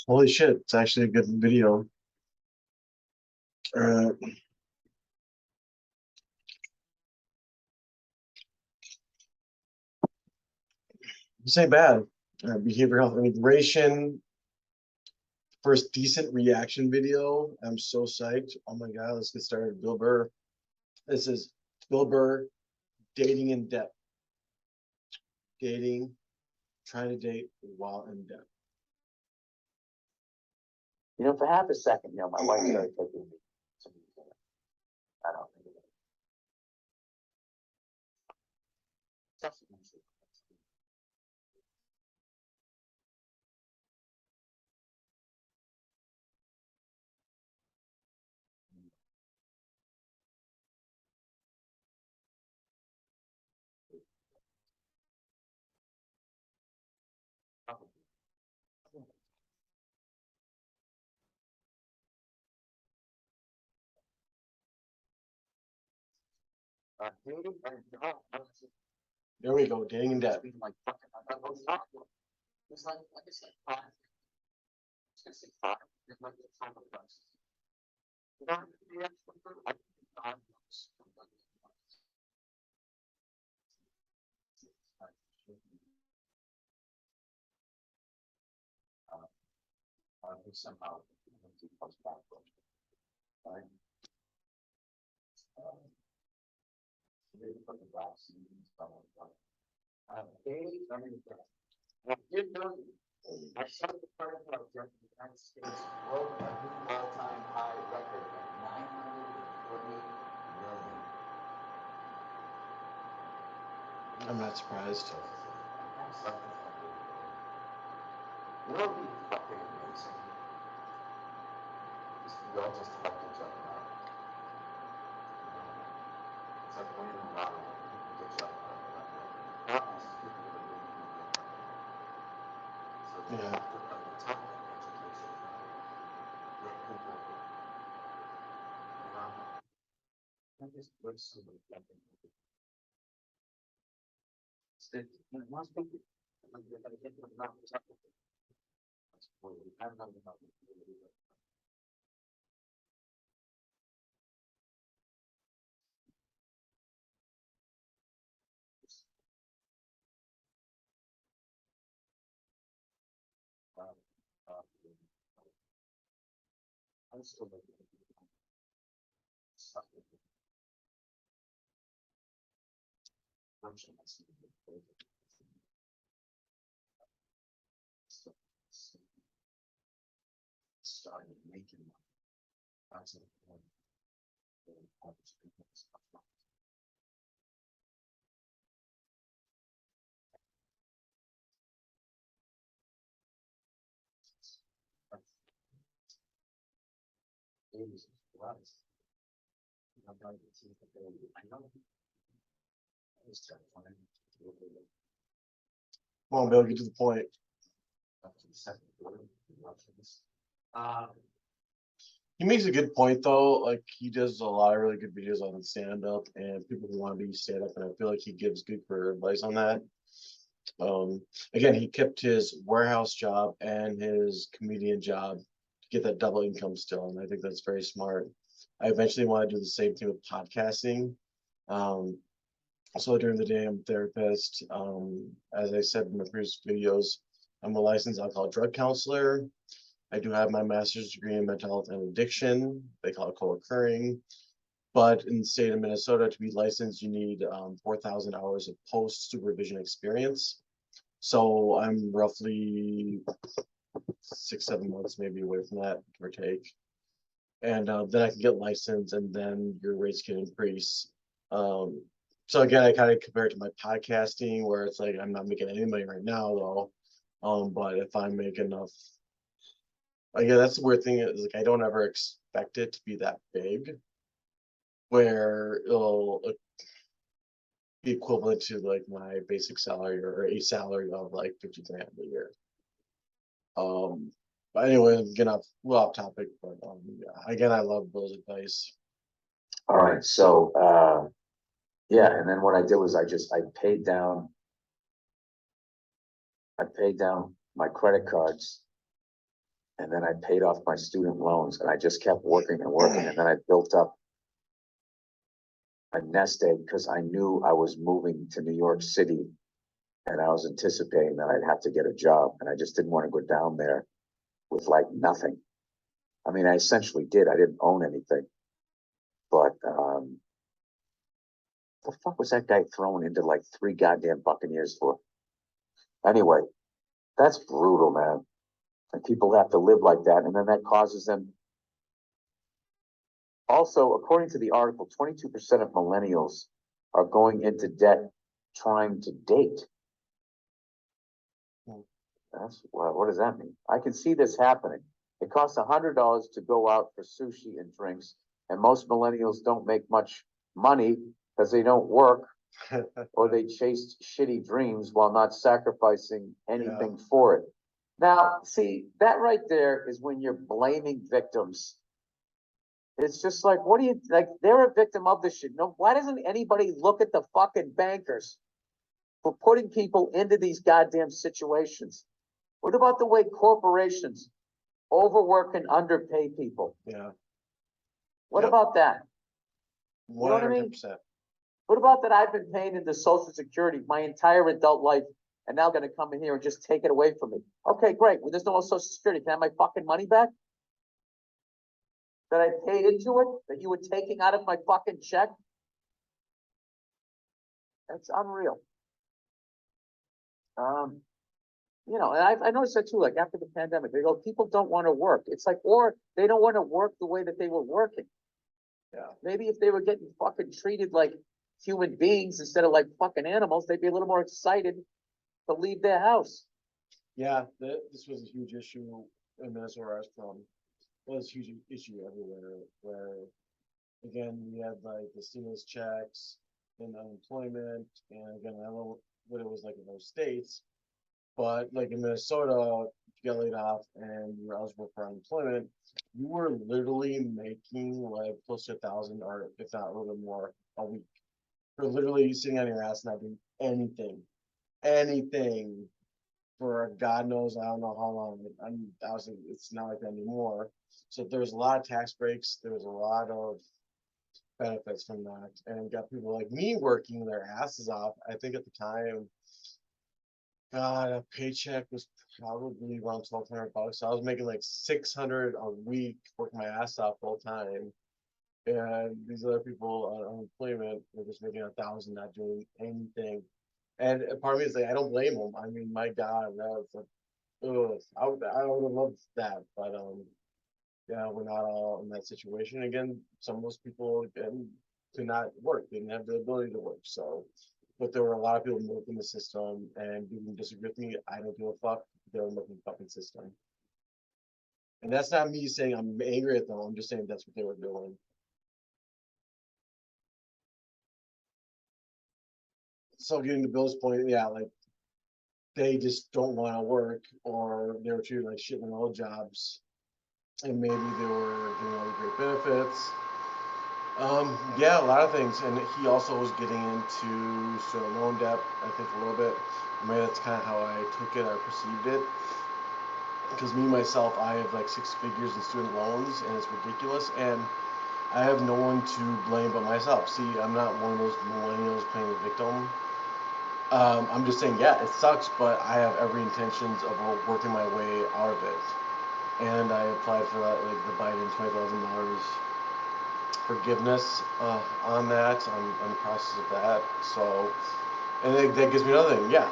Holy shit, it's actually a good video. Uh, this ain't bad. Behavioral health integration, first decent reaction video. I'm so psyched. Oh my god, let's get started. Bill Burr. This is Bill Burr dating in depth. Dating, trying to date while in depth. For half a second, my wife started taking me some. I don't think it. There we go, dating in depth. Somehow comes back, right? Maybe put the vaccine stuff like that. I did know I set the credit card debt in the United States broke a new all-time high record at 940 million. I'm not surprised. You know, it'd be fucking amazing. We all just help each other out. It's like winning a lottery. People get each other out. So you Yeah. have to have the top of education. Let people, I just wish somebody got them. Most people, they're going to get them not protected. That's what we have not enough. I'm still making stuff. I'm sure that's started making money. That's the point. I know. Come on, Bill, get to the point. He makes a good point though. Like he does a lot of really good videos on stand up and people who want to be stand up, and I feel like he gives good career advice on that. Again, he kept his warehouse job and his comedian job to get that double income still, and I think that's very smart. I eventually want to do the same thing with podcasting. Um, so during the day, I'm a therapist. As I said in my previous videos, I'm a licensed alcohol drug counselor. I do have my master's degree in mental health and addiction. They call it co-occurring. But in the state of Minnesota, to be licensed, you need 4,000 hours of post-supervision experience. So I'm roughly 6, 7 months maybe away from that, give or take. And then I can get licensed, and then your rates can increase. Um, so again, I kind of compare it to my podcasting, where it's like I'm not making any money right now, though. But if I make enough, again, that's the weird thing is like I don't ever expect it to be that big, where it'll be equivalent to like my basic salary or a salary of like 50 grand a year. But anyway, I'm getting off topic, but yeah, again, I love Bill's advice. All right, so yeah, and then what I did was I paid down my credit cards, And then I paid off my student loans, and I just kept working and working, and then I built up a nest egg because I knew I was moving to New York City, and I was anticipating that I'd have to get a job, and I just didn't want to go down there with like nothing. I mean, I essentially did. I didn't own anything, but the fuck was that guy thrown into like 3 goddamn Buccaneers for? Anyway, that's brutal, man. And people have to live like that, and then that causes them. Also, according to the article, 22% of millennials are going into debt trying to date. That's what does that mean? I can see this happening. It costs $100 to go out for sushi and drinks, and most millennials don't make much money because they don't work or they chase shitty dreams while not sacrificing anything for it. Now, see, that right there is when you're blaming victims. It's just like, what do you like? They're a victim of this shit. No, why doesn't anybody look at the fucking bankers for putting people into these goddamn situations? What about the way corporations overwork and underpay people? Yeah. What Yep. about that? You know what I mean? 100%. What about that? I've been paying into Social Security my entire adult life, and now going to come in here and just take it away from me. Okay, great. Well, there's no more Social Security. Can I have my fucking money back? That I paid into it? That you were taking out of my fucking check? That's unreal. You know, and I noticed that too, like after the pandemic, they go, people don't want to work. It's like, or they don't want to work the way that they were working. Yeah. Maybe if they were getting fucking treated like human beings instead of like fucking animals, they'd be a little more excited to leave their house. Yeah, this was a huge issue in Minnesota where I was from. It was a huge issue everywhere where, again, we had like the stimulus checks and unemployment. And again, I don't know what it was like in those states, but like in Minnesota, if you got laid off and you were eligible for unemployment, you were literally making like close to 1,000 or if not a little bit more a week. You're literally sitting on your ass not doing anything for God knows I don't know how long. Obviously it's not like that anymore. So there's a lot of tax breaks. There's a lot of benefits from that, and got people like me working their asses off. I think at the time, God, a paycheck was probably around $1,200. So I was making like 600 a week, working my ass off full time. And these other people on unemployment were just making 1,000, not doing anything. And part of me is like, I don't blame them. I mean, my God, that was like, ugh, I would have loved that, but yeah, we're not all in that situation. Again, some of those people again could not work, didn't have the ability to work. So, but there were a lot of people milking the system, and you can disagree with me. I don't give a fuck. They're milking the fucking system, and that's not me saying I'm angry at them. I'm just saying that's what they were doing. So getting to Bill's point, yeah, like they just don't want to work, or they were treated like shit in their old jobs, and maybe they were getting all the great benefits. Yeah, a lot of things, and he also was getting into student loan debt, I think a little bit. Maybe that's kind of how I took it, I perceived it. Because me myself, I have like 6 figures in student loans, and it's ridiculous. And I have no one to blame but myself. See, I'm not one of those millennials playing the victim. I'm just saying, yeah, it sucks, but I have every intentions of working my way out of it. And I applied for that, like the Biden $20,000 forgiveness on that, on the process of that. So, and that gives me another thing. Yeah,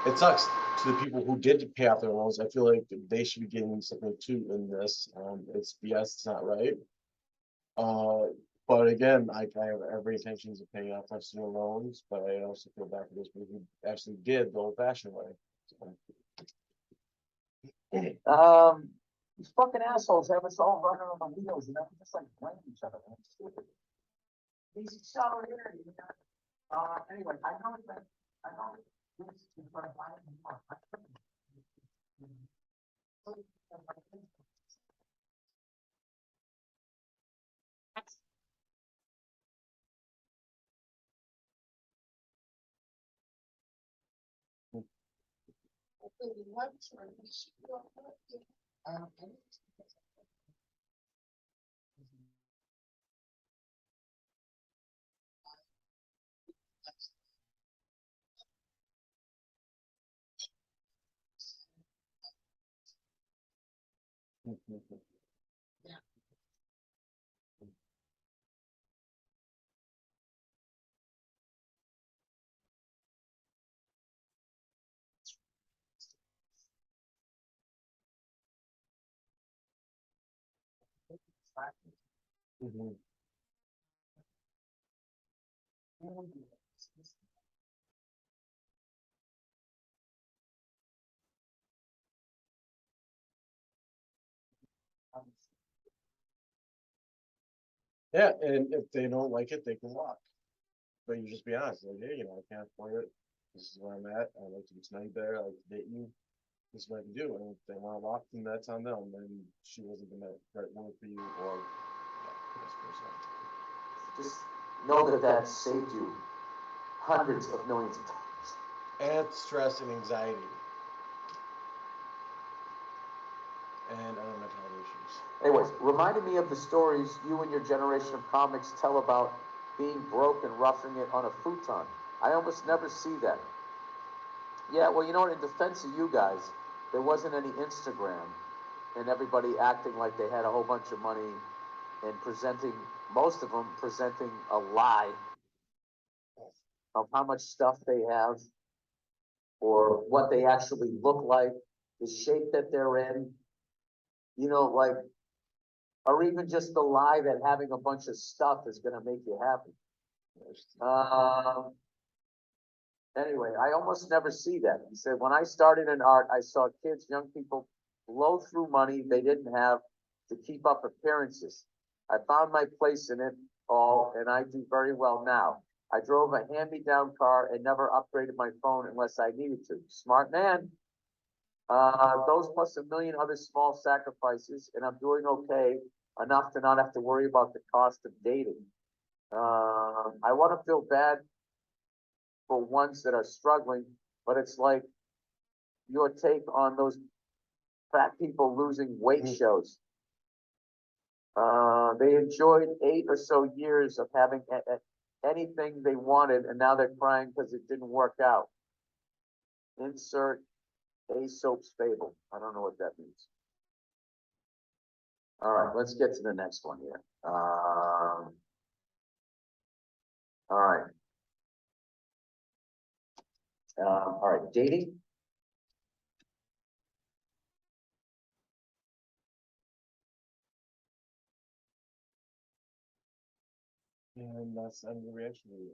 it sucks to the people who did pay off their loans. I feel like they should be getting something too in this. It's BS. It's not right. Uh, but again, I have every intentions of paying off my student loans, but I also feel bad for those people who actually did the old-fashioned way. So. These fucking assholes have us all running on the wheels, and just like blame each other. It's stupid. These solidarity, you know. Anyway, I know that this is what I want. Mhm. Yeah, and if they don't like it, they can walk. But you just be honest, like, hey, I can't afford it. This is where I'm at. I'd like to get to know you better. I'd like to date you. This is what I can do. And if they want to walk, then that's on them. Then she wasn't the right one for you, or yeah, vice versa. Just know that that saved you hundreds of millions of dollars. And stress and anxiety. And other mental health issues. Anyways, reminded me of the stories you and your generation of comics tell about being broke and roughing it on a futon. I almost never see that. Yeah, well, you know what, in defense of you guys, there wasn't any Instagram and everybody acting like they had a whole bunch of money and presenting, most of them presenting a lie of how much stuff they have or what they actually look like, the shape that they're in, like, or even just the lie that having a bunch of stuff is gonna make you happy. Anyway, I almost never see that. He said, when I started in art, I saw kids, young people blow through money they didn't have to keep up appearances. I found my place in it all, and I do very well now. I drove a hand-me-down car and never upgraded my phone unless I needed to. Smart man. Those plus a million other small sacrifices, and I'm doing okay enough to not have to worry about the cost of dating. I want to feel bad for ones that are struggling, but it's like your take on those fat people losing weight shows. They enjoyed 8 or so years of having anything they wanted, and now they're crying because it didn't work out. Insert Aesop's fable. I don't know what that means. All right, let's get to the next one here. All right. All right, dating. And that's the reaction video.